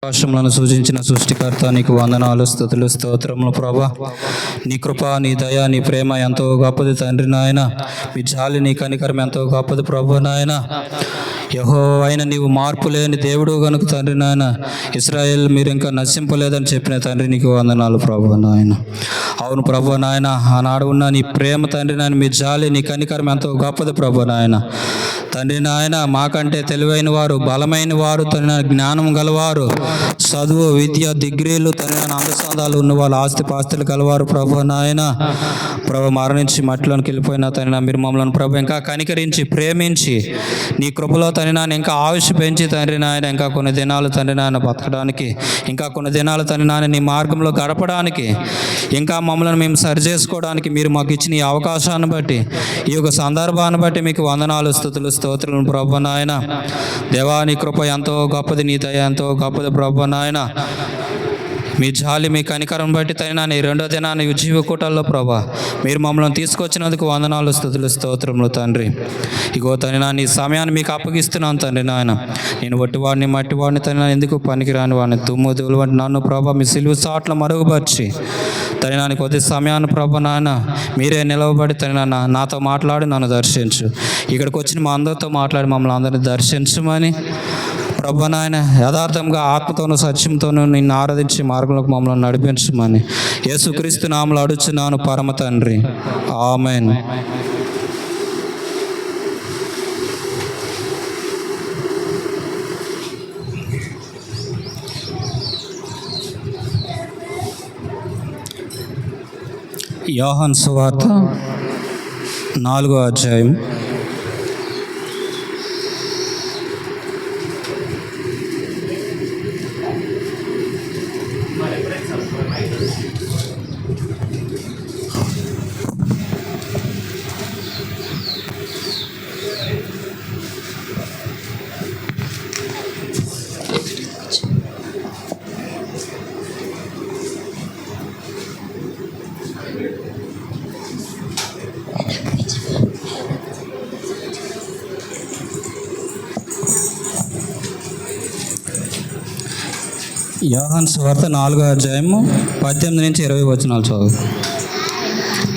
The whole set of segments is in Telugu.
ఆకాశములను సూచించిన సృష్టికర్త నీకు వందనాలు, స్తుతులు, స్తోత్రములు ప్రభా. నీ కృప, నీ దయ, నీ ప్రేమ ఎంతో గొప్పది తండ్రి నాయన. మీ జాలి, నీ కనికరం ఎంతో గొప్పది ప్రభు నాయన. యెహోవా నీవు మార్పు లేని దేవుడు కనుక తండ్రి నాయన, ఇశ్రాయేల్ మీరు ఇంకా నశింపలేదని చెప్పిన తండ్రి నీకు వందనాలు ప్రభు నాయన. అవును ప్రభు నాయన, ఆనాడు ఉన్న నీ ప్రేమ తండ్రి నాయన, మీ జాలి, నీ కనికరం ఎంతో గొప్పది ప్రభు నాయన. తండ్రి నాయన, మాకంటే తెలివైన వారు, బలమైన వారు, తండ్రి జ్ఞానం గలవారు, చదువు, విద్య, డిగ్రీలు, తండ్రి అందసాదాలు ఉన్నవాళ్ళు, ఆస్తిపాస్తులు గలవారు ప్రభు నాయన. ప్రభు మరణించి మట్టిలోనికి వెళ్ళిపోయిన తండ్రి మీరు మమ్మల్ని ప్రభు ఇంకా కనికరించి ప్రేమించి నీ కృపలో తండ్రి నాయన ఇంకా ఆయుష్ పెంచి తండ్రి నాయన ఇంకా కొన్ని దినాలు తండ్రి నాయన బతకడానికి, ఇంకా కొన్ని దినాలు తండ్రి నాయన నీ మార్గంలో గడపడానికి, ఇంకా మమ్మల్ని మేము సరి చేసుకోవడానికి మీరు మాకు ఇచ్చిన ఈ అవకాశాన్ని బట్టి, ఈ యొక్క సందర్భాన్ని బట్టి మీకు వందనాలు, స్తుతులు, స్తోత్రులను ప్రభు నాయన. దేవా నీ కృప ఎంతో గొప్పది, నీ దయ ఎంతో గొప్పది ప్రభు నాయన. మీ జాలి, మీ కనికరం బట్టి తండ్రి నీ రెండో దినాన్ని జీవ కూటాల్లో ప్రభా మీరు మమ్మల్ని తీసుకొచ్చినందుకు వందనాలు, స్తుతులు, స్తోత్రములు తండ్రి. ఇగో తండ్రి నీ సమయాన్ని మీకు అప్పగిస్తున్నాను తండ్రి నాయన. నేను వట్టివాడిని, మట్టివాడిని తండ్రి ఎందుకు పనికిరాని వాడిని, తుమ్ము దువ్వులు వంటి నన్ను ప్రభా మీ సిలువ సాట్ల మరుగుపరిచి తండ్రి నాని కొద్ది సమయాన్ని ప్రభు నాయన మీరే నిలవబడి తండ్రి నాతో మాట్లాడి నన్ను దర్శించు. ఇక్కడికి వచ్చిన మా అందరితో మాట్లాడి మమ్మల్ని అందరినీ దర్శించమని ప్రభు నాయన, యథార్థంగా ఆత్మతోనూ సత్యంతోనూ నిన్ను ఆరాధించి మార్గంలోకి మమ్మల్ని నడిపించమని యేసుక్రీస్తు నామములో అడుగుచున్నాను పరమ తండ్రి, ఆమేన్. యోహాను సువార్త 4వ అధ్యాయం. యోహాను సువార్త 4వ అధ్యాయము 18 నుంచి 20 వచనాలు చదువు.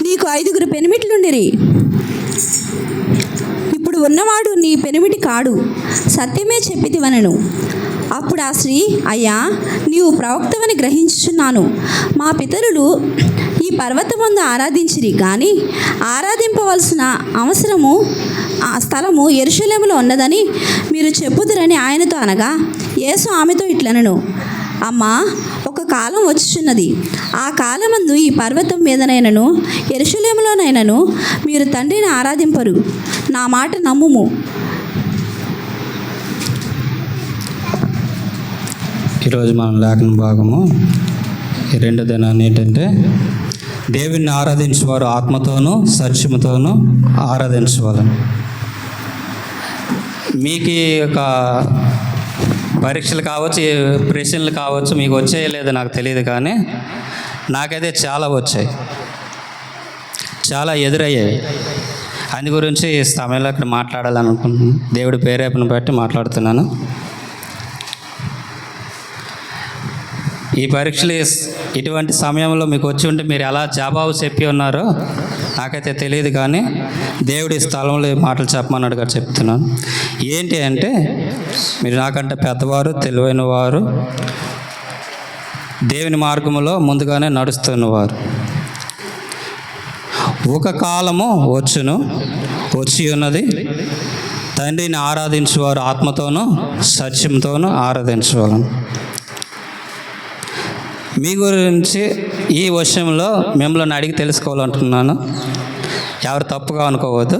నీకు 5 పెనిమిట్లుండిరి, ఇప్పుడు ఉన్నవాడు నీ పెనిమిటి కాడు, సత్యమే చెప్పితివనెను. అప్పుడు ఆ స్త్రీ, అయ్యా నీవు ప్రవక్తవని గ్రహించుచున్నాను. మా పితరులు ఈ పర్వతమందు ఆరాధించిరి, కానీ ఆరాధింపవలసిన అవసరము ఆ స్థలము యెరూషలేములో ఉన్నదని మీరు చెప్పుదురని ఆయనతో అనగా, యేసు ఆమెతో ఇట్లనెను, అమ్మా ఒక కాలం వచ్చుచున్నది, ఆ కాలమందు ఈ పర్వతం మీదనైనను యెరూషలేములోనైనను మీరు తండ్రిని ఆరాధింపరు. నా మాట నమ్ముము. ఈరోజు మనం లేఖన భాగము ఈ రెండో దినాన్ని ఏంటంటే, దేవుణ్ణి ఆరాధించేవారు ఆత్మతోనూ సత్యముతోనూ ఆరాధించవాలని. మీకు ఈ యొక్క పరీక్షలు కావచ్చు, ప్రశ్నలు కావచ్చు, మీకు వచ్చాయో లేదో నాకు తెలియదు, కానీ నాకైతే చాలా వచ్చాయి, చాలా ఎదురయ్యాయి. అందు గురించి ఈ సమయంలో ఇక్కడ మాట్లాడాలనుకుంటున్నాను. దేవుడి ప్రేరేపణ బట్టి మాట్లాడుతున్నాను. ఈ పరీక్షలు ఇటువంటి సమయంలో మీకు వచ్చి ఉంటే మీరు ఎలా జవాబు చెప్పి ఉన్నారో నాకైతే తెలియదు, కానీ దేవుడి స్థలంలో మాటలు చెప్పమన్నాడుగా చెప్తున్నాను. ఏంటి అంటే, మీరు నాకంటే పెద్దవారు, తెలివైన వారు, దేవుని మార్గంలో ముందుగానే నడుస్తున్నవారు. ఒక కాలము వచ్చి ఉన్నది, తండ్రిని ఆరాధించేవారు ఆత్మతోనూ సత్యంతోనూ ఆరాధించేవాళ్ళను. మీ గురించి ఈ విషయంలో మిమ్మల్ని అడిగి తెలుసుకోవాలంటున్నాను. ఎవరు తప్పుగా అనుకోవద్దు.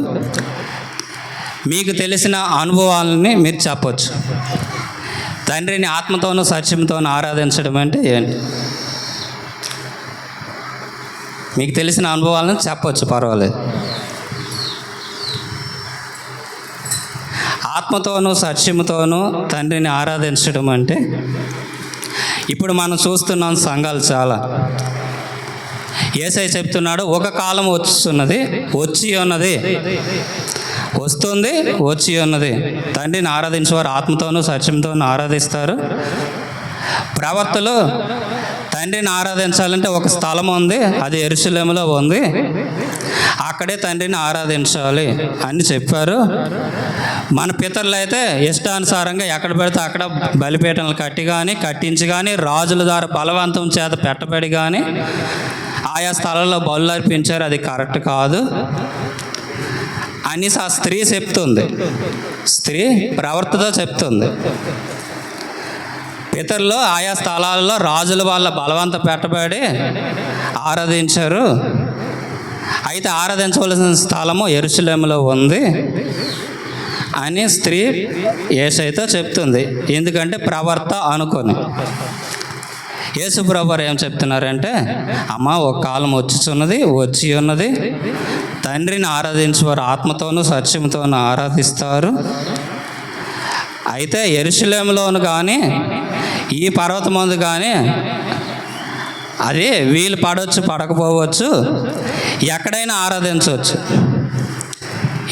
మీకు తెలిసిన అనుభవాలని మీరు చెప్పవచ్చు. తండ్రిని ఆత్మతోనూ సత్యంతోనూ ఆరాధించడం అంటే ఏంటి? మీకు తెలిసిన అనుభవాలను చెప్పవచ్చు, పర్వాలేదు. ఆత్మతోనూ సత్యముతోనూ తండ్రిని ఆరాధించడం అంటే, ఇప్పుడు మనం చూస్తున్నాం సంఘాలు చాలా. యేసయ్య చెప్తున్నాడు, ఒక కాలం వచ్చి ఉన్నది వస్తుంది, వచ్చి ఉన్నది. తండ్రిని ఆరాధించేవారు ఆత్మతోనూ సత్యంతోనూ ఆరాధిస్తారు. ప్రవక్తలు తండ్రిని ఆరాధించాలంటే ఒక స్థలం ఉంది, అది యెరూషలేములో ఉంది, అక్కడే తండ్రిని ఆరాధించాలి అని చెప్పారు. మన పితరులు అయితే ఇష్టానుసారంగా ఎక్కడ పెడితే అక్కడ బలిపీఠాలు కట్టించి కానీ రాజుల ద్వారా బలవంతం చేత పెట్టబడి కానీ ఆయా స్థలాల్లో బలులు అర్పించారు. అది కరెక్ట్ కాదు అని ఆ స్త్రీ చెప్తుంది. స్త్రీ ప్రవర్తతో చెప్తుంది. పితరులు ఆయా స్థలాల్లో రాజుల వాళ్ళ బలవంత పెట్టబడి ఆరాధించారు. అయితే ఆరాధించవలసిన స్థలము యెరూషలేములో ఉంది అని స్త్రీ యేసయ్యతో చెప్తుంది. ఎందుకంటే ప్రవర్త అనుకొని. యేసు ప్రభువారు ఏం చెప్తున్నారంటే, అమ్మ, ఒక కాలం వచ్చి ఉన్నది, తండ్రిని ఆరాధించేవారు ఆత్మతోనూ సత్యంతోనూ ఆరాధిస్తారు. అయితే యెరూషలేములోను కానీ ఈ పర్వతమందు కానీ అది వీలు పడవచ్చు, పడకపోవచ్చు, ఎక్కడైనా ఆరాధించవచ్చు.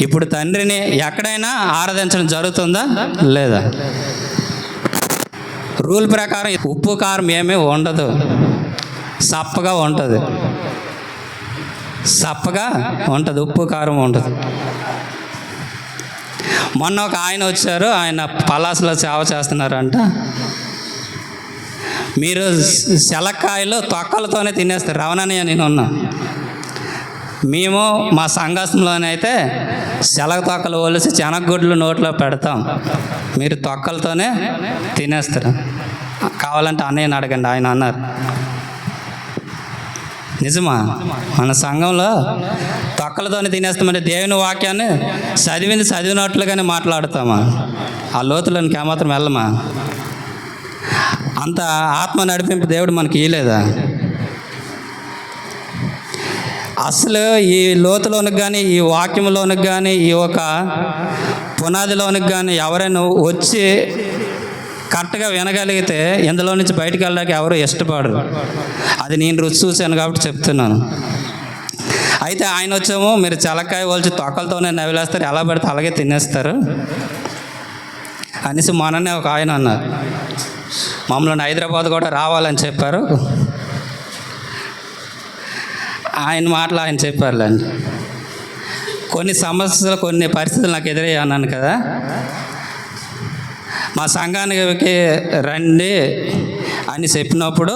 ఇప్పుడు తండ్రిని ఎక్కడైనా ఆరాధించడం జరుగుతుందా లేదా? రూల్ ప్రకారం ఉప్పు కారం ఏమీ ఉండదు, సప్పగా ఉంటుంది. ఉప్పు కారం ఉండదు. మొన్న ఒక ఆయన వచ్చారు, ఆయన పలాసలో సేవ చేస్తున్నారంట. మీరు శలక్కాయలు తొక్కలతోనే తినేస్తారు. రవణనయ్య, నేను ఉన్నా. మేము మా సంఘంలోనైతే శలగ తొక్కలు ఒలిసి శనగగుడ్లు నోట్లో పెడతాం, మీరు తొక్కలతోనే తినేస్తారు. కావాలంటే అన్నయ్యని అడగండి, ఆయన అన్నారు. నిజమా? మన సంఘంలో తొక్కలతోనే తినేస్తామంటే దేవుని వాక్యాన్ని చదివినట్లుగానే మాట్లాడతామా? ఆ లోతులోనికి ఏమాత్రం వెళ్ళమా? అంత ఆత్మ నడిపింపు దేవుడు మనకి ఇవ్వలేదా? అసలు ఈ లోతులోనికి కానీ, ఈ వాక్యంలోనికి కానీ, ఈ ఒక పునాదిలోనికి కానీ ఎవరైనా వచ్చి కరెక్ట్గా వినగలిగితే ఇందులో నుంచి బయటకు వెళ్ళడానికి ఎవరు ఇష్టపడరు. అది నేను రుచి చూశాను కాబట్టి చెప్తున్నాను. అయితే ఆయన వచ్చేమో, మీరు చలక్కాయ ఒలిచి తొక్కలతోనే నవిలేస్తారు, ఎలా పడితే అలాగే తినేస్తారు అనేసి మొన్ననే ఒక ఆయన అన్నారు. మమ్మల్ని హైదరాబాద్ కూడా రావాలని చెప్పారు. ఆయన మాటలు ఆయన చెప్పారులేండి. కొన్ని సమస్యలు, కొన్ని పరిస్థితులు నాకు ఎదురయ్యాయి అన్నాను కదా. మా సంఘానికి రండి అని చెప్పినప్పుడు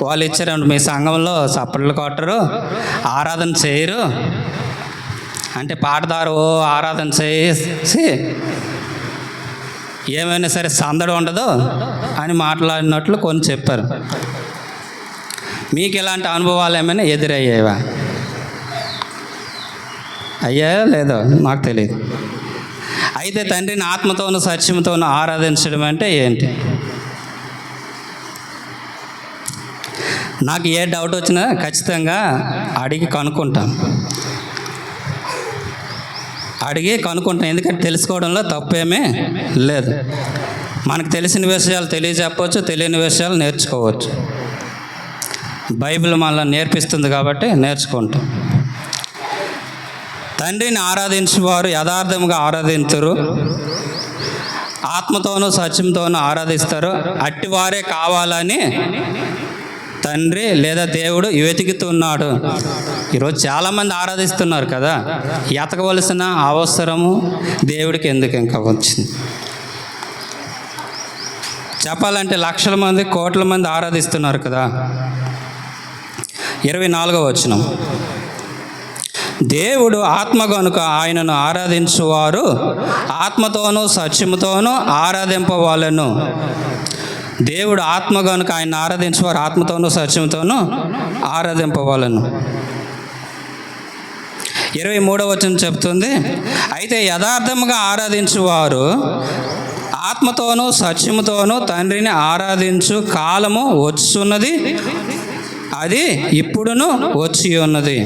వాళ్ళు ఇచ్చారండి, మీ సంఘంలో చప్పట్లు కొట్టరు, ఆరాధన చేయరు, అంటే పాటదారు ఆరాధన చేసి ఏమైనా సరే సందడి ఉండదు అని మాట్లాడినట్లు కొన్ని చెప్పారు. మీకు ఇలాంటి అనుభవాలు ఏమైనా ఎదురయ్యేవా? అయ్యాయో లేదో నాకు తెలియదు. అయితే తండ్రిని ఆత్మతోనూ సత్యంతోనూ ఆరాధించడం అంటే ఏంటి? నాకు ఏ డౌట్ వచ్చినా ఖచ్చితంగా అడిగి కనుక్కుంటాను. ఎందుకంటే తెలుసుకోవడంలో తప్పేమీ లేదు. మనకు తెలిసిన విషయాలు తెలియజెప్పవచ్చు, తెలియని విషయాలు నేర్చుకోవచ్చు. బైబిల్ మనల్ని నేర్పిస్తుంది కాబట్టి నేర్చుకుంటాం. తండ్రిని ఆరాధించేవారు యథార్థంగా ఆరాధించరు, ఆత్మతోనూ సత్యంతోనూ ఆరాధిస్తారు. అట్టివారే కావాలని తండ్రి లేదా దేవుడు వెతుకుతున్నాడు. ఈరోజు చాలామంది ఆరాధిస్తున్నారు కదా, ఎతకవలసిన అవసరము దేవుడికి ఎందుకు ఇంకా వచ్చింది? చెప్పాలంటే లక్షల మంది, కోట్ల మంది ఆరాధిస్తున్నారు కదా. 24వ వచనం, దేవుడు ఆత్మ గనుక ఆయనను ఆరాధించువారు ఆత్మతోనూ సత్యముతోనూ ఆరాధింపవాలను. దేవుడు ఆత్మ గనుక ఆయన ఆరాధించేవారు ఆత్మతోనూ సత్యంతోనూ ఆరాధింపవాలను. 23వ వచనం చెప్తుంది, అయితే యథార్థంగా ఆరాధించువారు ఆత్మతోనూ సత్యముతోనూ తండ్రిని ఆరాధించు కాలము వచ్చున్నది, అది ఇప్పుడును వచ్చి ఉన్నది.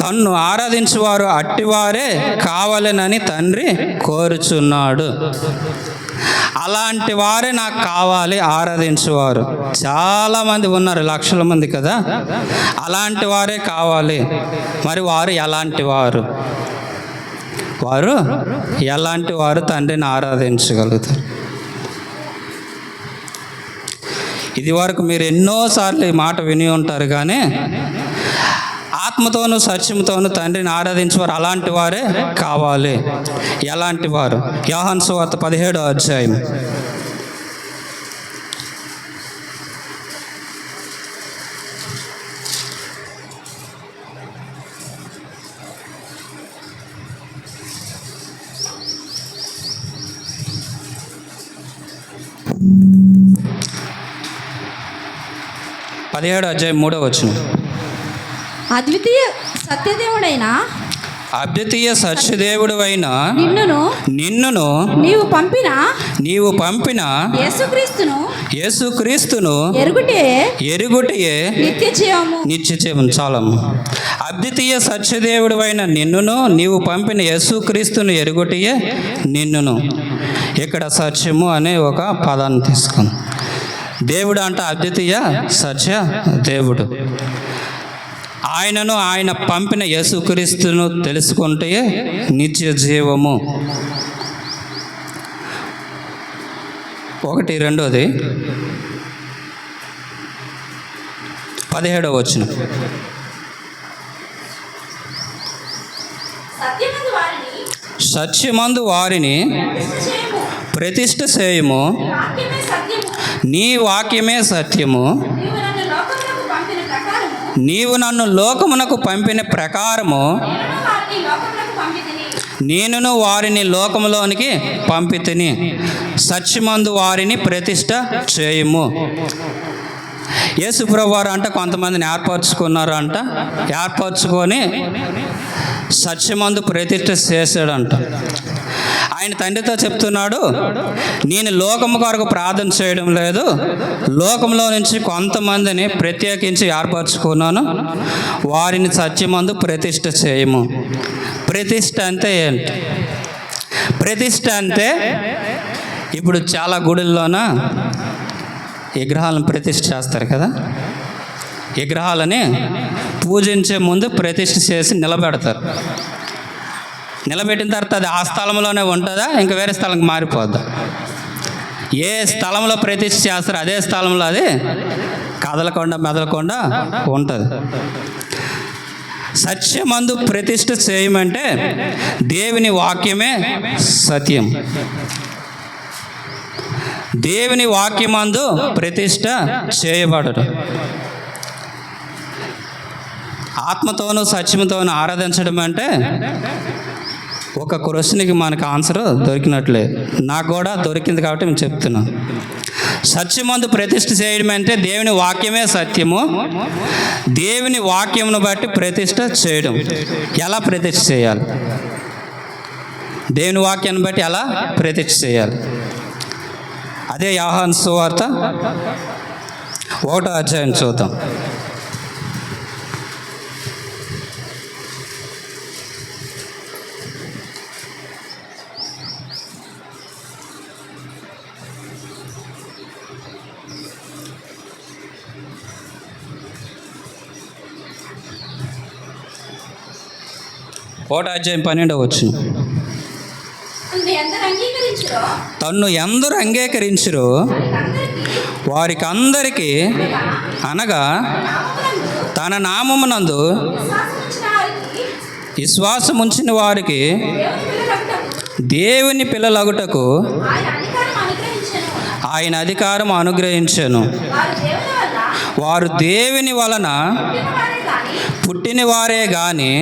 తన్ను ఆరాధించువారు అట్టివారే కావాలనని తండ్రి కోరుచున్నాడు. అలాంటి వారే నాకు కావాలి, ఆరాధించేవారు. చాలామంది ఉన్నారు, లక్షల మంది కదా. అలాంటి వారే కావాలి. మరి వారు ఎలాంటి వారు తండ్రిని ఆరాధించగలుగుతారు? ఇది వరకు మీరు ఎన్నోసార్లు ఈ మాట విని ఉంటారు, కానీ ఆత్మతోనూ సత్యంతోనూ తండ్రిని ఆరాధించేవారు అలాంటి వారే కావాలి. ఎలాంటి వారు? యోహాను సువార్త 17వ అధ్యాయం. పదిహేడు అధ్యాయం 3వ వచనం. అద్వితీయ సత్యదేవుడైన అద్వితీయ సత్యదేవుడు అయిన నిన్నును నీవు పంపిన యేసుక్రీస్తును ఎరుగుటయే నిత్య జీవం. చాలమ్మ. అద్వితీయ సత్యదేవుడు అయిన నిన్నును నీవు పంపిన యేసుక్రీస్తును ఎరుగుటయే నిన్నును. ఇక్కడ సత్యము అనే ఒక పదాన్ని తీసుకుంది. దేవుడు అంటే అద్వితీయ సత్య దేవుడు. ఆయనను ఆయన పంపిన యేసుక్రీస్తును తెలుసుకుంటే నిత్య జీవము. ఒకటి. రెండోది 17వ వచనం. సత్యమందు వారిని ప్రతిష్ఠ చేయము, నీ వాక్యమే సత్యము. నీవు నన్ను లోకమునకు పంపిన ప్రకారము నేనును వారిని లోకములోనికి పంపితిని. సత్యమందు వారిని ప్రతిష్ఠ చేయము. యేసుప్రభువు వారు అంట కొంతమందిని ఏర్పరచుకున్నారు అంట. ఏర్పరచుకొని సత్యమందు ప్రతిష్ఠ చేశాడంట. ఆయన తండ్రితో చెప్తున్నాడు, నేను లోకము కొరకు ప్రార్థన చేయడం లేదు, లోకంలో నుంచి కొంతమందిని ప్రత్యేకించి ఏర్పరచుకున్నాను, వారిని సత్యమందు ప్రతిష్ఠ చేయము. ప్రతిష్ఠ అంటే ఏంటి? ప్రతిష్ఠ అంటే ఇప్పుడు చాలా గుడుల్లోన విగ్రహాలను ప్రతిష్ఠ చేస్తారు కదా. విగ్రహాలని పూజించే ముందు ప్రతిష్ఠ చేసి నిలబెడతారు. నిలబెట్టిన తర్వాత అది ఆ స్థలంలోనే ఉంటుందా, ఇంకా వేరే స్థలంకి మారిపోద్దా? ఏ స్థలంలో ప్రతిష్ఠ చేస్తారో అదే స్థలంలో అది కదలకుండా మెదలకుండా ఉంటుంది. సత్యమందు ప్రతిష్ఠ చేయమంటే దేవుని వాక్యమే సత్యం. దేవుని వాక్యమందు ప్రతిష్ఠ చేయబడదు. ఆత్మతోనూ సత్యంతోనూ ఆరాధించడం అంటే ఒక క్వశ్చన్కి మనకు ఆన్సర్ దొరికినట్లే. నాకు కూడా దొరికింది కాబట్టి నేను చెప్తున్నాను. సత్యమందు ప్రతిష్ఠ చేయడం అంటే దేవుని వాక్యమే సత్యము, దేవుని వాక్యమును బట్టి ప్రతిష్ఠ చేయడం. ఎలా ప్రతిష్ఠ చేయాలి? దేవుని వాక్యాన్ని బట్టి ఎలా ప్రతిష్ఠ చేయాలి? అదే యోహాను సువార్త 1వ అధ్యాయం చూద్దాం. ఒకటో అధ్యాయం 12వ వచనం. తన్ను ఎందరు అంగీకరించురో వారికి అందరికీ, అనగా తన నామమునందు విశ్వాసముంచిన వారికి దేవుని పిల్లలగుటకు ఆయన అధికారం అనుగ్రహించెను. వారు దేవుని వలన పుట్టిన వారే గాని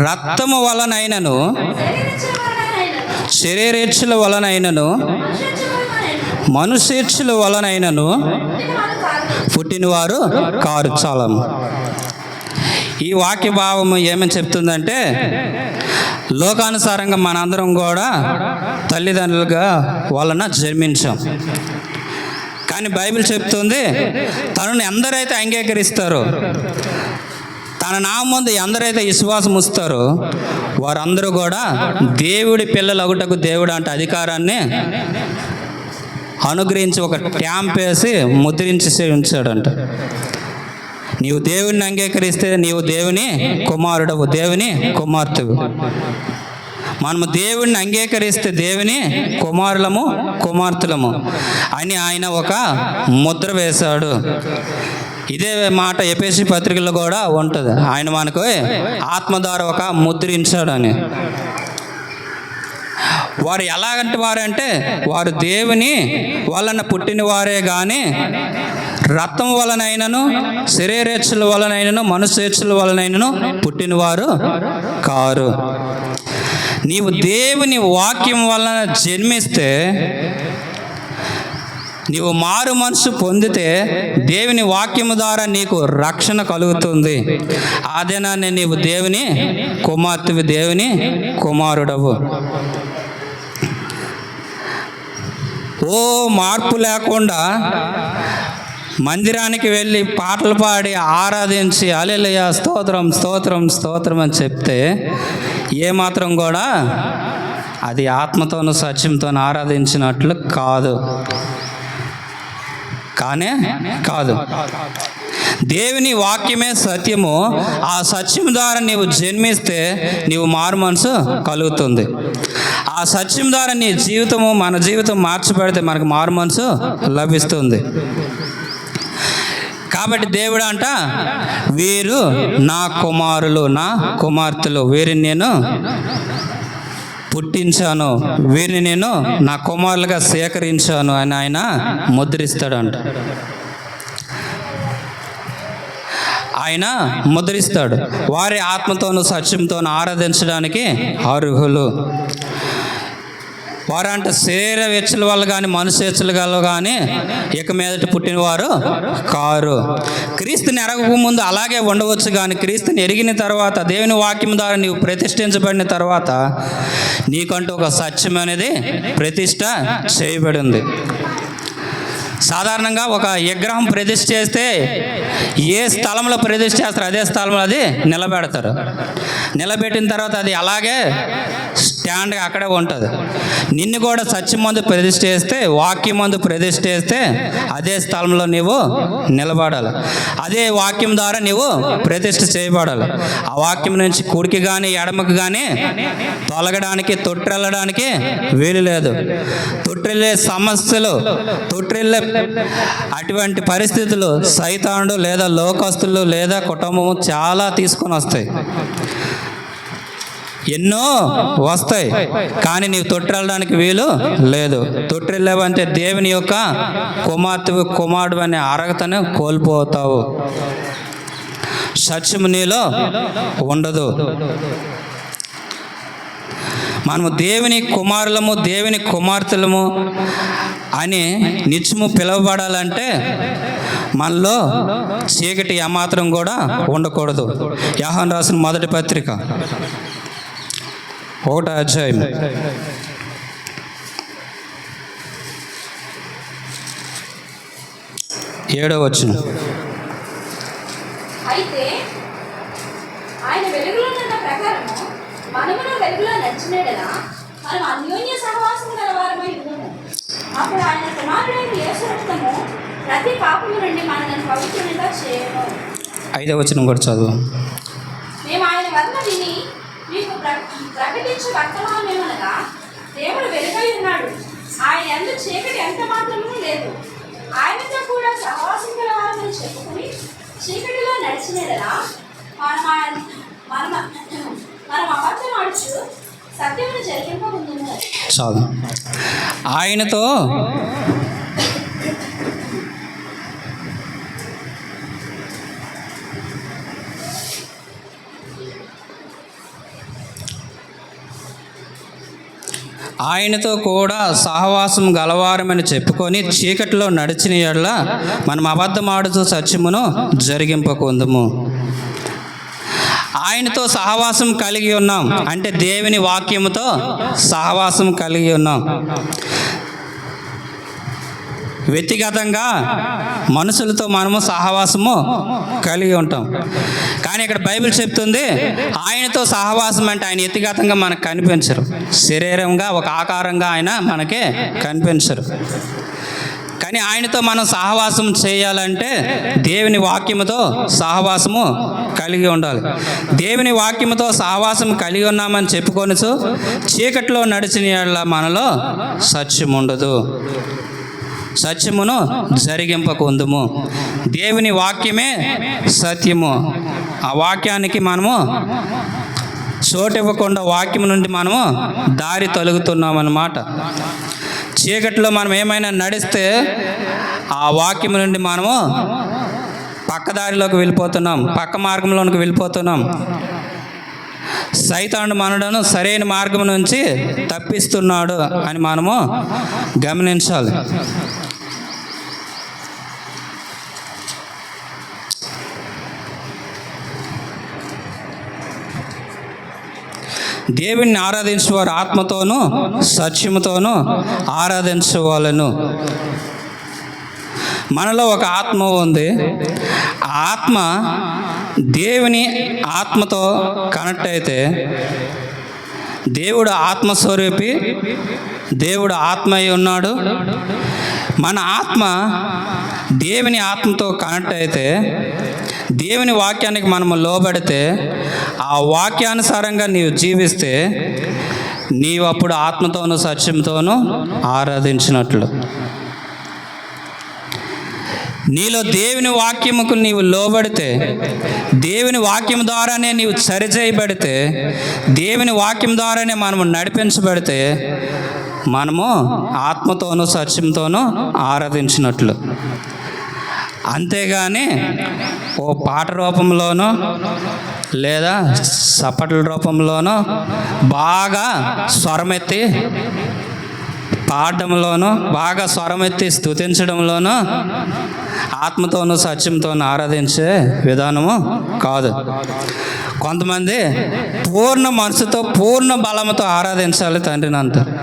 రక్తము వలనైనను శరీరేచ్ఛల వలనైనను మనుషేచ్ఛల వలనైనను పుట్టినవారు కారు. చాలం. ఈ వాక్య భావము ఏమని చెప్తుందంటే, లోకానుసారంగా మనందరం కూడా తల్లిదండ్రులుగా వలన జన్మించాం. కానీ బైబిల్ చెప్తుంది, తనను ఎందరైతే అంగీకరిస్తారో, తన నామం ముందు ఎందరైతే విశ్వాసం ఉంచుతారో వారందరూ కూడా దేవుడి పిల్లలు అగుటకు దేవుడు అంటే అధికారాన్ని అనుగ్రహించి ఒక ట్యాంప్ వేసి ముద్రించి ఉంచాడంట. నీవు దేవుడిని అంగీకరిస్తే నీవు దేవుని కుమారుడవు, దేవుని కుమార్తెవు. మనము దేవుడిని అంగీకరిస్తే దేవుని కుమారులము కుమార్తెలము అని ఆయన ఒక ముద్ర వేశాడు. ఇదే మాట ఎఫెసీ పత్రికలో కూడా ఉంటుంది. ఆయన మనకు ఆత్మ ద్వారా ఒక ముద్రించాడని. వారు ఎలాగంటే వారంటే వారు దేవుని వలన పుట్టిన వారే కానీ రక్తం వలనైనను శరీరేచ్ఛల వలనైనను మనుషేచ్ఛల వలనైనను పుట్టినవారు కారు. నీవు దేవుని వాక్యం వలన జన్మిస్తే, నీవు మారు మనసు పొందితే దేవుని వాక్యము ద్వారా నీకు రక్షణ కలుగుతుంది. ఆ దినాన్ని నీవు దేవుని కుమార్తెవి, దేవుని కుమారుడవు. ఓ మార్పు లేకుండా మందిరానికి వెళ్ళి పాటలు పాడి ఆరాధించి హల్లెలూయా స్తోత్రం స్తోత్రం స్తోత్రం అని చెప్తే ఏమాత్రం కూడా అది ఆత్మతోనూ సత్యంతోనూ ఆరాధించినట్లు కాదు. కానే కాదు. దేవుని వాక్యమే సత్యము. ఆ సత్యం ద్వారా నీవు జన్మిస్తే నీవు మారు మనసు కలుగుతుంది. ఆ సత్యం ద్వారా నీ జీవితము, మన జీవితం మార్చబడితే మనకు మారు మనసు లభిస్తుంది. కాబట్టి దేవుడు అంట, వీరు నా కుమారులు, నా కుమార్తెలు, వీరిని నేను పుట్టించాను, వీరిని నేను నా కుమారులుగా సేకరించాను అని ఆయన ముద్రిస్తాడంట. ఆయన ముద్రిస్తాడు. వారి ఆత్మతోనూ సత్యంతోనూ ఆరాధించడానికి అర్హులు. వారంటే శరీర వెచ్చల వల్ల కానీ మనుషేచ్ఛల వల్ల కానీ ఇక మీదట పుట్టినవారు కారు. క్రీస్తుని ఎరగక ముందు అలాగే ఉండవచ్చు, కానీ క్రీస్తుని ఎరిగిన తర్వాత, దేవుని వాక్యం ద్వారా నీవు ప్రతిష్ఠించబడిన తర్వాత నీకంటూ ఒక సత్యం అనేది ప్రతిష్ట చేయబడింది. సాధారణంగా ఒక విగ్రహం ప్రతిష్ఠ చేస్తే ఏ స్థలంలో ప్రతిష్ఠ చేస్తారో అదే స్థలంలో అది నిలబెడతారు. నిలబెట్టిన తర్వాత అది అలాగే స్టాండ్గా అక్కడే ఉంటుంది. నిన్ను కూడా సత్యం మందు ప్రతిష్ఠ చేస్తే, వాక్యం మందు ప్రతిష్ఠ చేస్తే అదే స్థలంలో నీవు నిలబడాలి. అదే వాక్యం ద్వారా నీవు ప్రతిష్ఠ చేయబడాలి. ఆ వాక్యం నుంచి కుడికి కానీ ఎడమకి కానీ తొలగడానికి, తొట్టిల్లడానికి వీలు లేదు. తొట్టిల్లే సమస్యలు, తొట్టిల్లే అటువంటి పరిస్థితులు సైతానుడు లేదా లోకస్తులు లేదా కుటుంబము చాలా తీసుకొని వస్తాయి. ఎన్నో వస్తాయి, కానీ నీవు తొట్టిల్లడానికి వీలు లేదు. తొట్టిల్లేవంటే దేవుని యొక్క కుమార్తె, కుమారుడు అనే అర్హతను కోల్పోతావు. సత్యము నీలో ఉండదు. మనము దేవుని కుమారులము, దేవుని కుమార్తెలము అని నిత్యము పిలువబడాలంటే మనలో చీకటి ఏమాత్రం కూడా ఉండకూడదు. యోహాను రాసిన మొదటి పత్రిక 1వ అధ్యాయం 7వ వచనం. అయితే ఆయన వెలుగులో ఉన్న ప్రకారము మనమును వెలుగులో నడిచినడలా మనం అన్యోన్య సహవాసము గలవారమై ఉన్నాము. అప్పుడు ఆయన కుమారుడైన యేసు రక్తము ప్రతి పాపము నుండి మనల్ని పవిత్రునిగా చేయను. 5వ వచనం కూడా చదువు. మేము ఆయన వలన విని మీకు ప్రకటించే వర్తమానమేమనగా, దేవుడు వెలుగై ఉన్నాడు, ఆయన యందు చీకటి ఎంత మాత్రమూ లేదు. ఆయనతో కూడా సహవాసం గలవారమని చెప్పుకుని చీకటిలో నడిచినడలా మనం అబద్ధం ఆడుచు సత్యమును జరిగింపకుందుము. చాలు. ఆయనతో ఆయనతో కూడా సహవాసం గలవారమని చెప్పుకొని చీకటిలో నడిచిన యెడల మనం అబద్ధమాడుతూ సత్యమును జరిగింపకుందుము. ఆయనతో సహవాసం కలిగి ఉన్నాం అంటే దేవుని వాక్యముతో సహవాసం కలిగి ఉన్నాం. వ్యక్తిగతంగా మనుషులతో మనము సహవాసము కలిగి ఉంటాం. కానీ ఇక్కడ బైబిల్ చెప్తుంది ఆయనతో సహవాసం అంటే ఆయన వ్యక్తిగతంగా మనకు కనిపించరు, శరీరంగా ఒక ఆకారంగా ఆయన మనకే కనిపించరు. కానీ ఆయనతో మనం సహవాసం చేయాలంటే దేవుని వాక్యముతో సహవాసము కలిగి ఉండాలి. దేవుని వాక్యముతో సహవాసం కలిగి ఉన్నామని చెప్పుకొనుచు చీకట్లో నడిచిన యెడల మనలో సత్యం ఉండదు. సత్యమును జరిగింపకుందుము. దేవుని వాక్యమే సత్యము. ఆ వాక్యానికి మనము చోటు ఇవ్వకుండా వాక్యం నుండి మనము దారి తొలగుతున్నాం అన్నమాట. చీకట్లో మనం ఏమైనా నడిస్తే ఆ వాక్యం నుండి మనము పక్కదారిలోకి వెళ్ళిపోతున్నాం, పక్క మార్గంలోకి వెళ్ళిపోతున్నాం. సైతాను మనలను సరైన మార్గం నుంచి తప్పిస్తున్నాడు అని మనము గమనించాలి. దేవుణ్ణి ఆరాధించేవారు ఆత్మతోనూ సత్యముతోనూ ఆరాధించవాలను. మనలో ఒక ఆత్మ ఉంది. ఆ ఆత్మ దేవుని ఆత్మతో కనెక్ట్ అయితే, దేవుడు ఆత్మస్వరూపి, దేవుడు ఆత్మ అయి ఉన్నాడు. మన ఆత్మ దేవుని ఆత్మతో కనెక్ట్ అయితే, దేవుని వాక్యానికి మనము లోబడితే, ఆ వాక్యానుసారంగా నీవు జీవిస్తే నీవు అప్పుడు ఆత్మతోనూ సత్యంతోనూ ఆరాధించినట్లు. నీలో దేవుని వాక్యముకు నీవు లోబడితే, దేవుని వాక్యం ద్వారానే నీవు సరిచేయబడితే, దేవుని వాక్యం ద్వారానే మనము నడిపించబడితే మనము ఆత్మతోనూ సత్యంతోనూ ఆరాధించినట్లు. అంతేగాని ఓ పాట రూపంలోనో లేదా చప్పట్ల రూపంలోనో బాగా స్వరమెత్తి పాడడంలోనూ, బాగా స్వరమెత్తి స్తుతించడంలోనూ ఆత్మతోనూ సత్యంతోనూ ఆరాధించే విధానము కాదు. కొంతమంది పూర్ణ మనసుతో పూర్ణ బలంతో ఆరాధించాలి తండ్రిని అంటారు.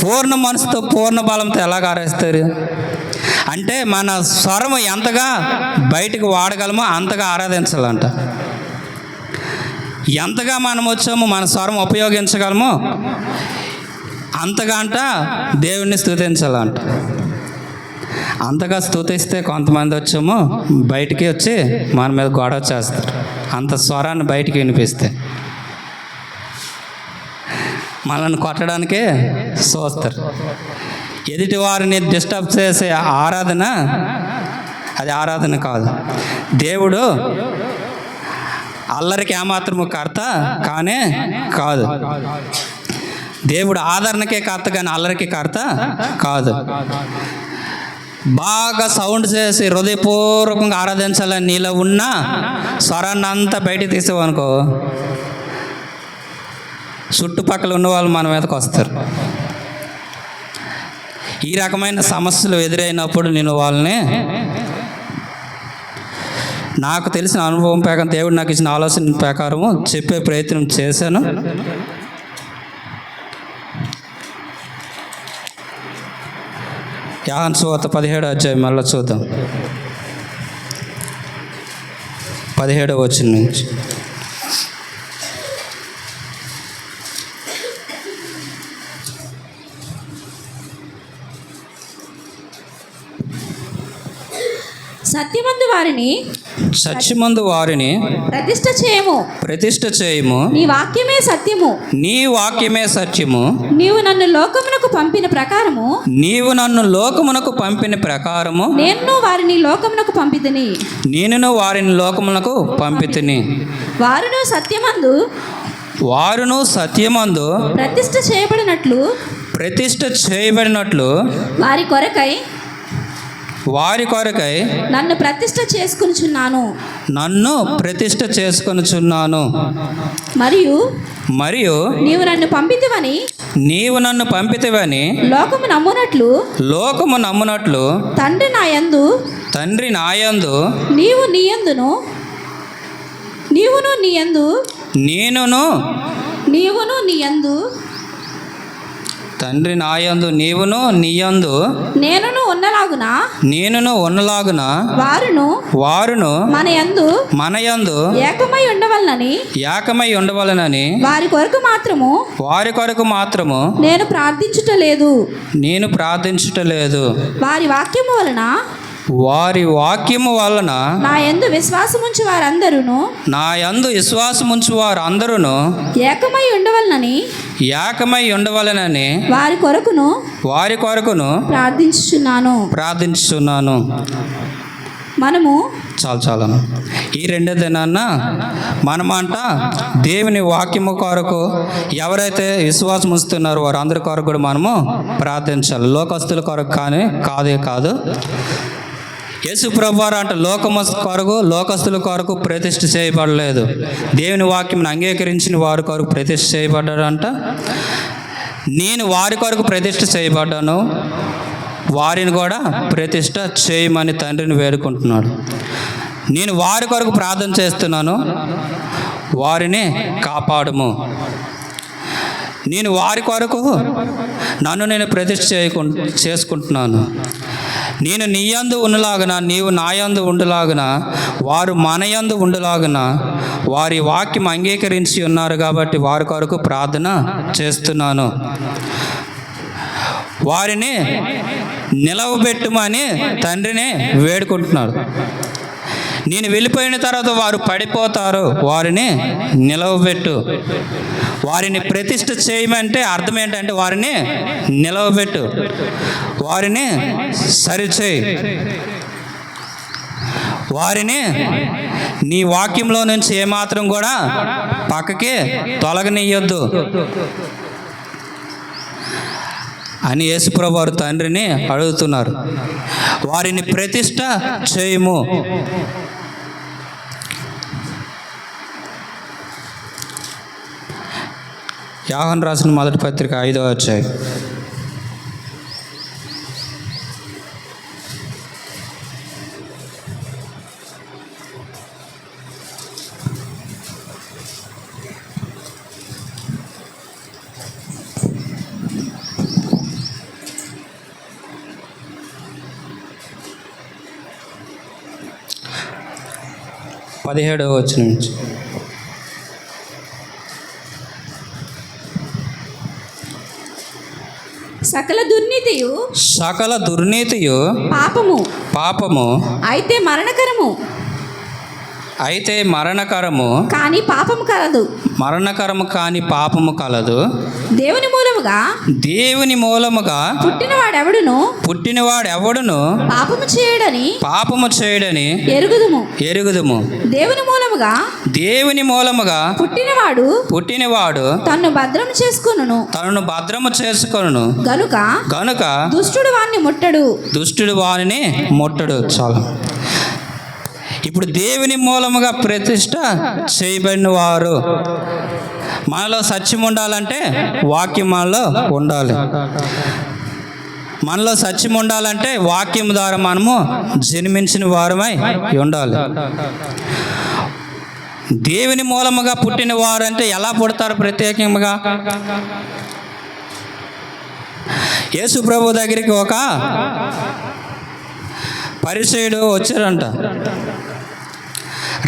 పూర్ణ మనసుతో పూర్ణ బలంతో ఎలాగ ఆరాధిస్తారు అంటే మన స్వరము ఎంతగా బయటికి వాడగలమో అంతగా ఆరాధించాలంట. ఎంతగా మనం వచ్చామో మన స్వరం ఉపయోగించగలమో అంతగా అంట దేవుణ్ణి స్తుతించాలంట. అంతగా స్తుతిస్తే కొంతమంది వచ్చామో బయటికి వచ్చి మన మీద గొడవ చేస్తారు. అంత స్వరాన్ని బయటికి వినిపిస్తే మనల్ని కొట్టడానికే చూస్తారు. ఎదుటి వారిని డిస్టర్బ్ చేసే ఆరాధన అది ఆరాధన కాదు. దేవుడు అల్లరికి ఏమాత్రము కర్త కానే కాదు. దేవుడు ఆదరణకే కర్త కానీ అల్లరికి కర్త కాదు. బాగా సౌండ్ చేసి హృదయపూర్వకంగా ఆరాధించాలని నీలో ఉన్న స్వరాన్ని అంతా బయటికి తీసేవనుకో, చుట్టుపక్కల ఉన్న వాళ్ళు మన మీదకి వస్తారు. ఈ రకమైన సమస్యలు ఎదురైనప్పుడు నేను వాళ్ళని నాకు తెలిసిన అనుభవం ప్రకారం, దేవుడు నాకు ఇచ్చిన ఆలోచన ప్రకారము చెప్పే ప్రయత్నం చేశాను. యోహాను సువార్త 17వ అధ్యాయం మళ్ళీ చూద్దాం. 17వ వచనం నుంచి. సత్యమందు వారిని ప్రతిష్ఠ చేయము. నీ వాక్యమే సత్యము. నీ వాక్యమే సత్యము. నీవు నన్ను లోకమునకు పంపిన ప్రకారము నేను వారిని లోకమునకు పంపితిని. వారును సత్యమందు ప్రతిష్ఠ చేయబడినట్లు వారి కొరకై నన్ను ప్రతిష్ఠ చేసుకొనుచున్నాను. మరియు నీవు నన్ను పంపితివని లోకము నమ్మునట్లు తండ్రి నాయందు నీవును నీయందు తండ్రి నాయందు నీవును నీయందు నేనును ఉన్నలాగున నేనును ఉన్నలాగున వారును మన యందు ఏకమై ఉండవలనని వారి కొరకు మాత్రము నేను ప్రార్థించుటలేదు. వారి వాక్యము వలన నా యందు విశ్వాసముంచు వారందరూను ఏకమై ఉండవలనని వారి కొరకును ప్రార్థించుచున్నాను. మనము చాలా ఈ రెండో దినాన్న మనమంట దేవుని వాక్యము కొరకు ఎవరైతే విశ్వాసం ఉంచుతున్నారో వారందరి కొరకు కూడా మనము ప్రార్థించాలి. లోకస్తుల కొరకు కాదు. యేసు ప్రభువారు అంట లోకస్తుల కొరకు ప్రతిష్ఠ చేయబడలేదు. దేవుని వాక్యం అంగీకరించిన వారి కొరకు ప్రతిష్ఠ చేయబడ్డాడంట. నేను వారి కొరకు ప్రతిష్ఠ చేయబడ్డాను, వారిని కూడా ప్రతిష్ఠ చేయమని తండ్రిని వేడుకుంటున్నాడు. నేను వారి కొరకు ప్రార్థన చేస్తున్నాను, వారిని కాపాడుము. నేను వారి కొరకు నేను ప్రతిష్ఠ చేసుకుంటున్నాను. నేను నీ యందు ఉండలాగున నీవు నా యందు ఉండలాగున వారు మన యందు ఉండలాగున వారి వాక్యం అంగీకరించి ఉన్నారు కాబట్టి వారి కొరకు ప్రార్థన చేస్తున్నాను. వారిని నిలవబెట్టుమని తండ్రిని వేడుకుంటున్నాడు. నేను వెళ్ళిపోయిన తర్వాత వారు పడిపోతారు, వారిని నిలవబెట్టు. వారిని ప్రతిష్ఠ చేయమంటే అర్థం ఏంటంటే వారిని నిలవబెట్టు, వారిని సరిచేయి, వారిని నీ వాక్యంలో నుంచి ఏమాత్రం కూడా పక్కకి తొలగనియ్యొద్దు అని యేసుప్రభు వారు తండ్రిని అడుగుతున్నారు. వారిని ప్రతిష్ఠ చేయము. యోహాను రాసిన మొదటి పత్రిక 5వ అధ్యాయం. పదిహేడవ వచనం నుంచి. సకల దుర్నీతియు పాపము అయితే మరణకరము కానీ పాపము కలదు. దేవుని మూలముగా పుట్టినవాడెవడును పాపము చేయడని ఎరుగుదుము. దేవుని మూలముగా పుట్టినవాడు తన్ను భద్రము చేసుకొనును గనుక దుష్టుడు వానిని ముట్టడు. చాలా ఇప్పుడు దేవుని మూలముగా ప్రతిష్ఠ చేయబడిన వారు, మనలో సత్యం ఉండాలంటే వాక్యం మనలో ఉండాలి. మనలో సత్యం ఉండాలంటే వాక్యం ద్వారా మనము జన్మించిన వారమై ఉండాలి. దేవుని మూలముగా పుట్టిన వారు అంటే ఎలా పుడతారు? ప్రత్యేకంగా యేసు ప్రభు దగ్గరికి ఒక పరిసయ్యుడు వచ్చాడంట.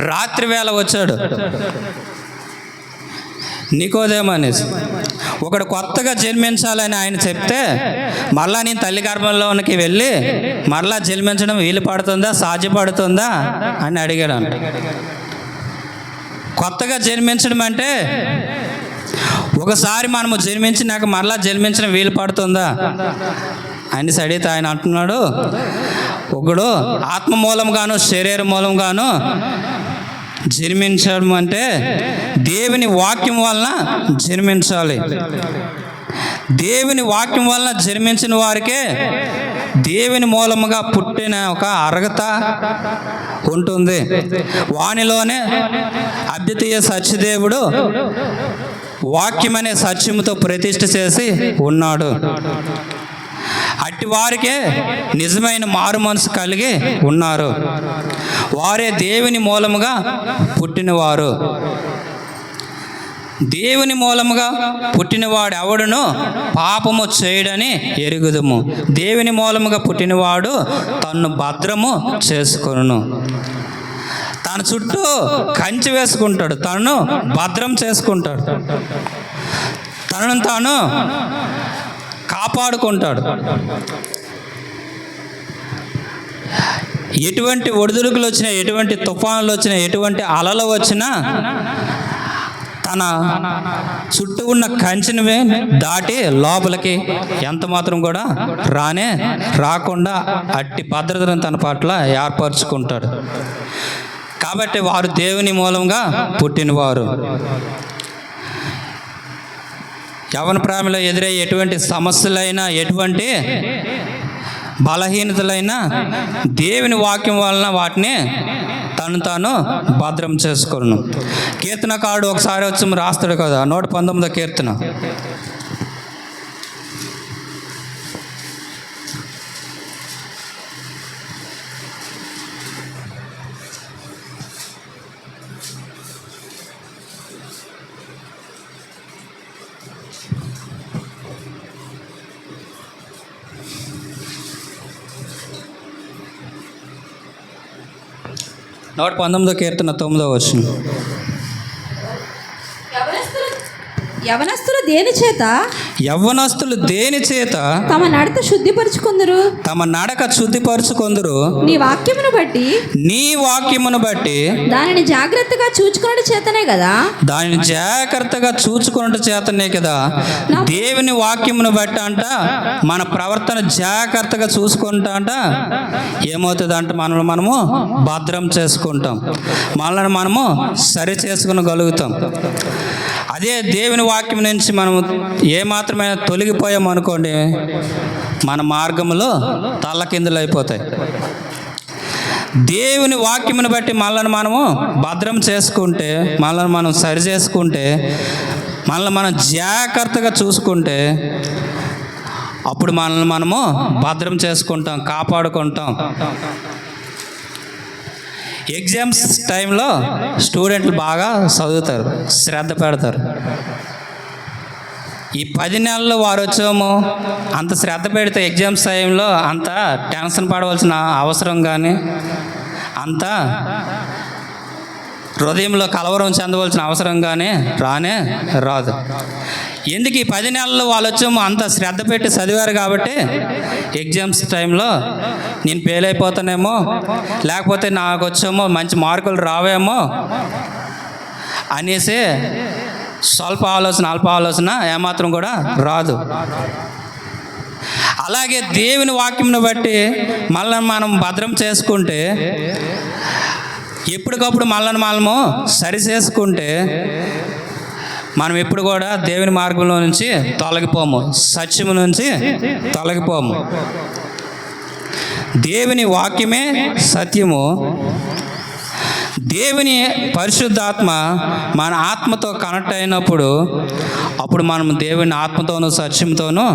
రాత్రి వేళ వచ్చాడు. నికోదేము అనేసి ఒకడు కొత్తగా జన్మించాలని ఆయన చెప్తే, మళ్ళా నేను తల్లి గర్భంలోనికి వెళ్ళి మరలా జన్మించడం వీలు పడుతుందా, సాధ్యపడుతుందా అని అడిగాడంట. కొత్తగా జన్మించడం అంటే ఒకసారి మనము జన్మించినాక మరలా జన్మించడం వీలు పడుతుందా అని అడిగితే ఆయన అంటున్నాడు, ఒకడు ఆత్మ మూలంగాను శరీర మూలంగాను జన్మించడం అంటే దేవుని వాక్యం వలన జన్మించాలి. దేవుని వాక్యం వలన జన్మించిన వారికే దేవుని మూలముగా పుట్టిన ఒక అర్హత ఉంటుంది. వానిలోనే అద్వితీయ సత్యదేవుడు వాక్యం అనే సత్యముతో ప్రతిష్ఠ చేసి ఉన్నాడు. అట్టి వారికే నిజమైన మారు మనసు కలిగి ఉన్నారు. వారే దేవుని మూలముగా పుట్టినవారు. దేవుని మూలముగా పుట్టినవాడు ఎవడును పాపము చేయడని ఎరుగుదుము. దేవుని మూలముగా పుట్టినవాడు తన్ను భద్రము చేసుకొనును. తన చుట్టూ కంచె వేసుకుంటాడు, తనను భద్రం చేసుకుంటాడు, తనను తాను కాపాడుకుంటాడు. ఎటువంటి ఒడిదుడుకులు వచ్చినా, ఎటువంటి తుఫానులు వచ్చినా, ఎటువంటి అలలు వచ్చినా తన చుట్టూ ఉన్న కంచెని దాటి లోపలికి ఎంత మాత్రం కూడా రాకుండా అట్టి భద్రతను తన పట్ల ఏర్పరచుకుంటాడు. కాబట్టి వారు దేవుని మూలంగా పుట్టినవారు. యవ్వన ప్రాయంలో ఎదురయ్యే ఎటువంటి సమస్యలైనా, ఎటువంటి బలహీనతలైనా దేవుని వాక్యం వలన వాటిని తను తాను భద్రం చేసుకోను. కీర్తనకారుడు ఒకసారి వచ్చి రాస్తాడు కదా, 119వ కీర్తన. నూట 19వ కీర్తన 9వ వచనం. యవనస్తులు దేని చేత తమ నడక శుద్ధిపరచుకొందురు. నీ వాక్యమును బట్టి దానిని జాగ్రత్తగా చూచుకొనుట చేతనే కదా. దేవుని వాక్యమును బట్టి అంట మన ప్రవర్తన జాగ్రత్తగా చూసుకుంటా అంట ఏమవుతుంది అంటే మనము భద్రం చేసుకుంటాం, మనల్ని మనము సరి చేసుకునగలుగుతాం. అదే దేవుని వాక్యం నుంచి మనం ఏమాత్రమైనా తొలగిపోయామనుకోండి, మన మార్గంలో తల్లకిందులు అయిపోతాయి. దేవుని వాక్యమును బట్టి మనల్ని మనము భద్రం చేసుకుంటే, మనల్ని మనం సరి చేసుకుంటే, మనల్ని మనం జాగ్రత్తగా చూసుకుంటే అప్పుడు మనల్ని మనము భద్రం చేసుకుంటాం, కాపాడుకుంటాం. ఎగ్జామ్స్ టైంలో స్టూడెంట్లు బాగా చదువుతారు, శ్రద్ధ పెడతారు. ఈ 10 నెలల్లో వారు వచ్చాము అంత శ్రద్ధ పెడితే ఎగ్జామ్స్ టైంలో అంత టెన్షన్ పడవలసిన అవసరం కానీ, అంత హృదయంలో కలవరం చెందవలసిన అవసరం కానీ రాదు. ఎందుకు ఈ 10 నెలల్లో వాళ్ళు వచ్చాము అంత శ్రద్ధ పెట్టి చదివారు కాబట్టి ఎగ్జామ్స్ టైంలో నేను ఫెయిల్ అయిపోతానేమో, లేకపోతే నాకు వచ్చేమో మంచి మార్కులు రావేమో అనేసి స్వల్ప ఆలోచన, అల్ప ఆలోచన ఏమాత్రం కూడా రాదు. అలాగే దేవుని వాక్యంను బట్టి మనల్ని మనం భద్రం చేసుకుంటే, ఎప్పటికప్పుడు మనల్ని మనము సరి చేసుకుంటే మనం ఎప్పుడు కూడా దేవుని మార్గంలో నుంచి తొలగిపోము, సత్యము నుంచి తొలగిపోము. దేవుని వాక్యమే సత్యము. దేవుని పరిశుద్ధాత్మ మన ఆత్మతో కనెక్ట్ అయినప్పుడు అప్పుడు మనం దేవుని ఆత్మతోనూ సత్యంతోనూ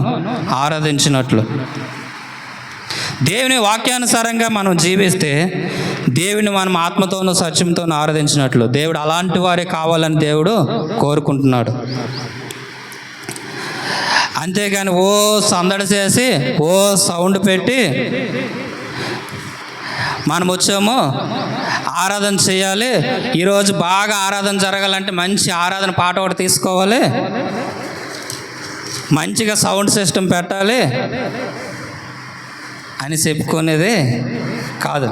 ఆరాధించినట్లు. దేవుని వాక్యానుసారంగా మనం జీవిస్తే దేవుని మనం ఆత్మతోనూ సత్యంతోనూ ఆరాధించినట్లు. దేవుడు అలాంటి వారే కావాలని దేవుడు కోరుకుంటున్నాడు. అంతేగాని ఓ సందడి చేసి ఓ సౌండ్ పెట్టి మనం వచ్చాము ఆరాధన చేయాలి, ఈరోజు బాగా ఆరాధన జరగాలంటే మంచి ఆరాధన పాట ఒకటి తీసుకోవాలి, మంచిగా సౌండ్ సిస్టమ్ పెట్టాలి అని చెప్పుకునేది కాదు.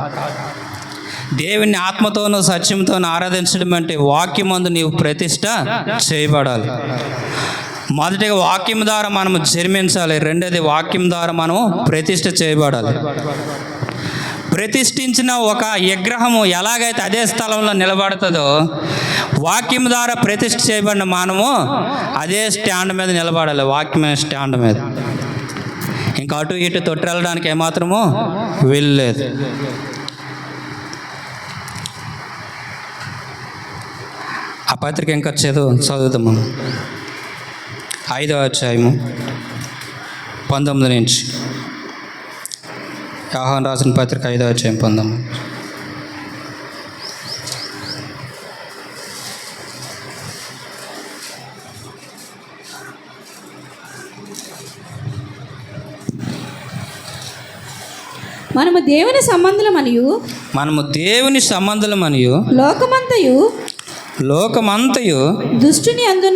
దేవుని ఆత్మతోనూ సత్యంతోనూ ఆరాధించడం అంటే వాక్యమందు నీవు ప్రతిష్ట చేయబడాలి. మొదటిగా వాక్యం ద్వారా మనము జన్మించాలి, రెండోది వాక్యం ద్వారా మనము ప్రతిష్ట చేయబడాలి. ప్రతిష్ఠించిన ఒక విగ్రహము ఎలాగైతే అదే స్థలంలో నిలబడుతుందో, వాక్యం ద్వారా ప్రతిష్ఠ చేయబడిన మనము అదే స్టాండ్ మీద నిలబడాలి, వాక్యమైన స్టాండ్ మీద. ఇంకా అటు ఇటు తొట్టెళ్ళడానికి ఏమాత్రము వీల్లేదు. ఆ పత్రిక ఇంకా చదువుతాము. 5వ అధ్యాయము 19 నుంచి. యోహాను రాసిన పత్రిక 5వ అధ్యాయం 19. మనము దేవుని సంబంధులమనియు మనము దేవుని సంబంధులమనియు లోకమంతయు దుష్టుని అందు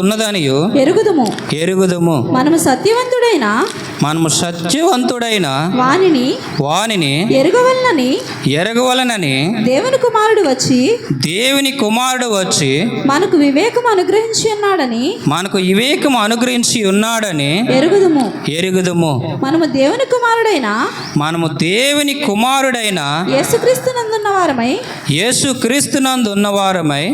ఉన్నదనియు ఎరుగుదుము. మనము సత్యవంతుడైన వానిని ఎరగవలనని దేవుని కుమారుడు వచ్చి మనకు వివేకము అనుగ్రహించి ఉన్నాడని ఎరుగుదుము. మనము దేవుని కుమారుడైన యేసుక్రీస్తునందు ఉన్నవారమై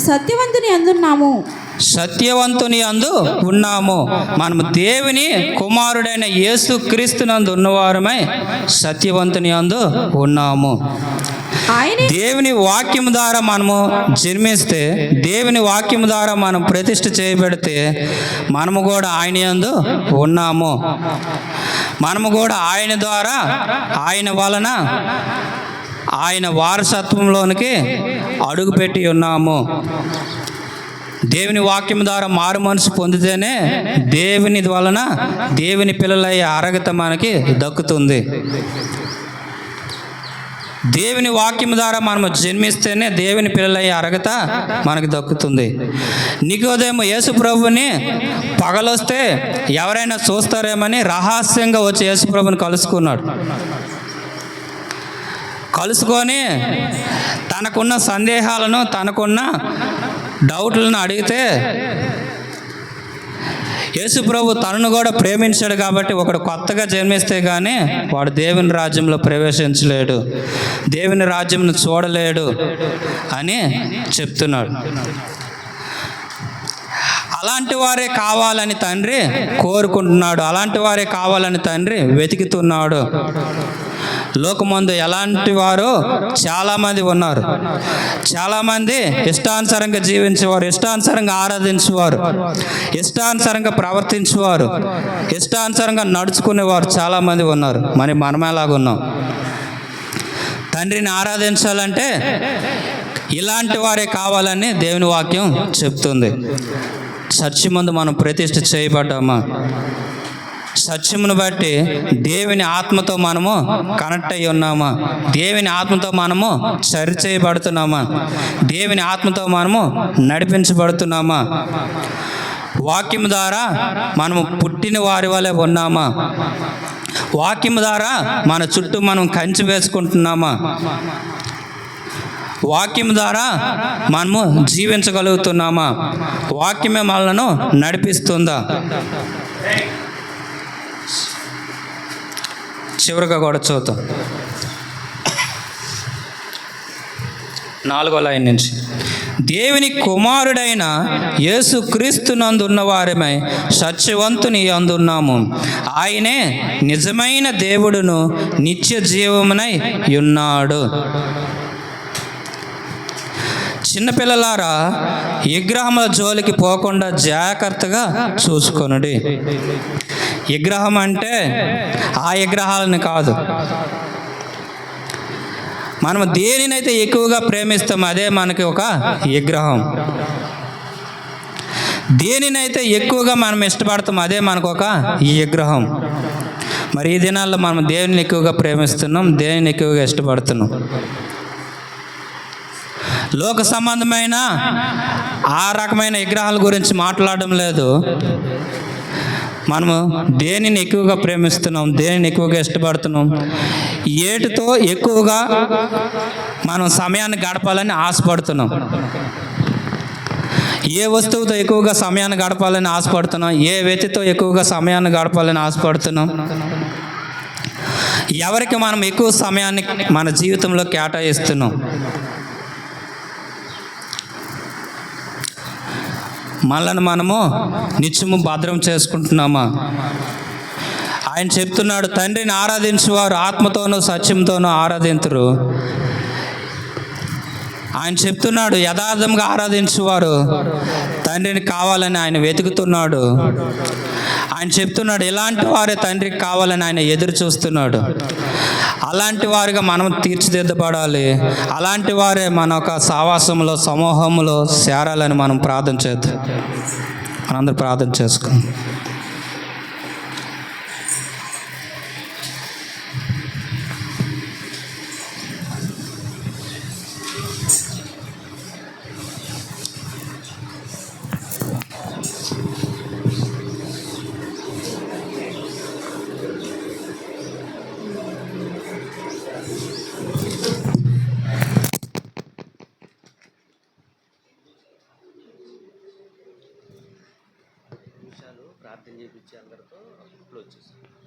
సత్యవంతుని అందు ఉన్నాము. మనము దేవుని కుమారుడైన యేసుక్రీస్తునందు ఉన్నవారమై సత్యవంతుని అందు ఉన్నాము. దేవుని వాక్యం ద్వారా మనము జన్మిస్తే, దేవుని వాక్యం ద్వారా మనం ప్రతిష్ఠ చేయబడితే మనము కూడా ఆయన యందు ఉన్నాము. మనము కూడా ఆయన ద్వారా, ఆయన వలన ఆయన వారసత్వంలోనికి అడుగుపెట్టి ఉన్నాము. దేవుని వాక్యం ద్వారా మారు మనసు పొందితేనే దేవుని వలన దేవుని పిల్లలయ్యే అర్హత మనకి దక్కుతుంది. దేవుని వాక్యం ద్వారా మనము జన్మిస్తేనే దేవుని పిల్లలయ్యే అర్హత మనకి దక్కుతుంది. నికోదేము యేసు ప్రభుని పగలొస్తే ఎవరైనా చూస్తారేమని రహస్యంగా వచ్చి యేసు ప్రభుని కలుసుకొని తనకున్న సందేహాలను, తనకున్న డౌట్లను అడిగితే యేసు ప్రభు తనను కూడా ప్రేమించాడు కాబట్టి ఒకడు కొత్తగా జన్మిస్తే కానీ వాడు దేవుని రాజ్యంలో ప్రవేశించలేడు, దేవుని రాజ్యంను చూడలేడు అని చెప్తున్నాడు. అలాంటి వారే కావాలని తండ్రి కోరుకుంటున్నాడు. అలాంటి వారే కావాలని తండ్రి వెతుకుతున్నాడు. లోకమందు ఎలాంటి వారు చాలామంది ఉన్నారు. చాలామంది ఇష్టానుసారంగా జీవించేవారు, ఇష్టానుసారంగా ఆరాధించేవారు, ఇష్టానుసారంగా ప్రవర్తించేవారు, ఇష్టానుసారంగా నడుచుకునేవారు చాలామంది ఉన్నారు. మరి మనం ఎలాగున్నాం? తండ్రిని ఆరాధించాలంటే ఇలాంటి వారే కావాలని దేవుని వాక్యం చెప్తుంది. సత్యమందు మనం ప్రతిష్ఠ చేయబడ్డామా? సత్యమును బట్టి దేవుని ఆత్మతో మనము కనెక్ట్ అయ్యి ఉన్నామా? దేవుని ఆత్మతో మనము సరి చేయబడుతున్నామా? దేవుని ఆత్మతో మనము నడిపించబడుతున్నామా? వాక్యం ద్వారా మనము పుట్టిన వారి వలె ఉన్నామా? వాక్యం ద్వారా మన చుట్టూ మనం కంచి వేసుకుంటున్నామా? వాక్యం ద్వారా మనము జీవించగలుగుతున్నామా? వాక్యమే మనలను నడిపిస్తుందా? చివరిగా కూడా చూద్దాం 4వ లైన్ నుంచి. దేవుని కుమారుడైన యేసుక్రీస్తునందు ఉన్నవారమై సత్యవంతుని అందున్నాము. ఆయనే నిజమైన దేవుడును నిత్య జీవమునై ఉన్నాడు. చిన్నపిల్లలారా, విగ్రహముల జోలికి పోకుండా జాగ్రత్తగా చూసుకొనుడి. విగ్రహం అంటే ఆ విగ్రహాలను కాదు. మనం దేనినైతే ఎక్కువగా ప్రేమిస్తాం అదే మనకి ఒక విగ్రహం. దేనినైతే ఎక్కువగా మనం ఇష్టపడతాం అదే మనకు ఒక విగ్రహం. మరి ఈ దినాల్లో మనం దేవుని ఎక్కువగా ప్రేమిస్తున్నాం, దేనిని ఎక్కువగా ఇష్టపడుతున్నాం. లోక సంబంధమైన ఆ రకమైన విగ్రహాల గురించి మాట్లాడడం లేదు. మనము దేనిని ఎక్కువగా ప్రేమిస్తున్నాం, దేనిని ఎక్కువగా ఇష్టపడుతున్నాం, ఏటితో ఎక్కువగా మనం సమయాన్ని గడపాలని ఆశపడుతున్నాం, ఏ వస్తువుతో ఎక్కువగా సమయాన్ని గడపాలని ఆశపడుతున్నాం, ఏ వ్యక్తితో ఎక్కువగా సమయాన్ని గడపాలని ఆశపడుతున్నాం, ఎవరికి మనం ఎక్కువ సమయాన్ని మన జీవితంలో కేటాయిస్తున్నాం. మనల్ని మనము నిత్యము భద్రం చేసుకుంటున్నామా? ఆయన చెప్తున్నాడు, తండ్రిని ఆరాధించేవారు ఆత్మతోనూ సత్యంతోనూ ఆరాధింతురు. ఆయన చెప్తున్నాడు, యథార్థంగా ఆరాధించేవారు తండ్రిని కావాలని ఆయన వెతుకుతున్నాడు. ఆయన చెప్తున్నాడు, ఇలాంటి వారే తండ్రికి కావాలని ఆయన ఎదురు చూస్తున్నాడు. అలాంటి వారిగా మనం తీర్చిదిద్దబడాలి. అలాంటి వారే మన ఒక సావాసంలో, సమూహంలో చేరాలని మనం ప్రార్థన చేద్దాం. మనందరూ ప్రార్థన చేసుకుందాం. చేపించి అందరితో అప్పుడు వచ్చేసాం.